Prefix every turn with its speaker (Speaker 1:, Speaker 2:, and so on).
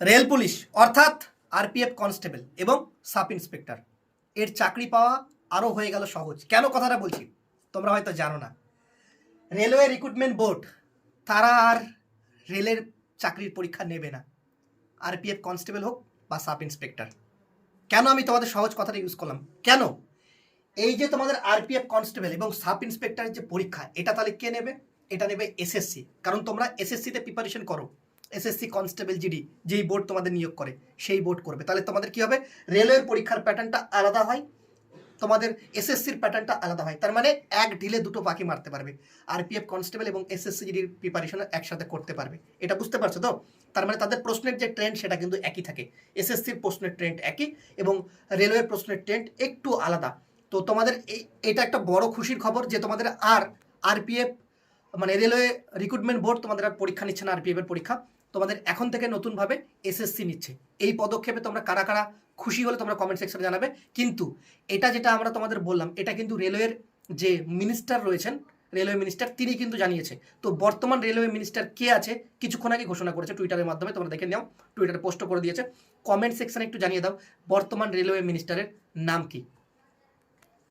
Speaker 1: Rail police অর্থাৎ RPF constable এবং sub inspector এর চাকরি পাওয়া আরও হয়ে গেল সহজ। কেন কথাটা বলছি তোমরা হয়তো জানো না। রেলওয়ে রিক্রুটমেন্ট বোর্ড তারা আর রেলের চাকরির পরীক্ষা নেবে না, আরপিএফ কনস্টেবল হোক বা সাব ইন্সপেক্টর। কেন আমি তোমাদের সহজ কথাটা ইউজ করলাম? কেন এই যে তোমাদের আরপিএফ কনস্টেবল এবং সাব ইন্সপেক্টরের যে পরীক্ষা, এটা তাহলে কে নেবে? এটা নেবে এসএসসি। কারণ তোমরা এসএসসিতে প্রিপারেশন করো, এসএসসি কনস্টেবল জিডি যেই বোর্ড তোমাদের নিয়োগ করে সেই বোর্ড করবে। তাহলে তোমাদের কি হবে? রেলওয়ের পরীক্ষার প্যাটার্নটা আলাদা হয়, তোমাদের এসএসসির প্যাটার্নটা আলাদা হয়। তার মানে এক ঢিলে দুটো পাখি মারতে পারবে, আরপিএফ কনস্টেবল এবং এসএসসি জিডির প্রিপারেশন একসাথে করতে পারবে। এটা বুঝতে পারছো তো? তার মানে তাদের প্রশ্নের যে ট্রেন্ড সেটা কিন্তু একই থাকে, এসএসসির প্রশ্নের ট্রেন্ড একই এবং রেলওয়ের প্রশ্নের ট্রেন্ড একটু আলাদা। তো তোমাদের এটা একটা বড় খুশির খবর যে তোমাদের আর আরপিএফ মানে রেলওয়ে রিক্রুটমেন্ট বোর্ড তোমাদের আর পরীক্ষা নিচ্ছে না, আরপিএফ এর পরীক্ষা তোমাদের এখন থেকে নতুনভাবে এসএসসি নিচ্ছে। এই পদক্ষেপে তোমরা কারা কারা খুশি হলে তোমরা কমেন্ট সেকশনে জানাবে। কিন্তু এটা যেটা আমরা তোমাদের বললাম, এটা কিন্তু রেলওয়ের যে মিনিস্টার রয়েছেন, রেলওয়ে মিনিস্টার, তিনি কিন্তু জানিয়েছে। তো বর্তমান রেলওয়ে মিনিস্টার কে আছে কিছুক্ষণ আগে ঘোষণা করেছে টুইটারের মাধ্যমে, তোমরা দেখে নাও, টুইটারে পোস্ট করে দিয়েছে। কমেন্ট সেকশনে একটু জানিয়ে দাও বর্তমান রেলওয়ে মিনিস্টারের নাম কি।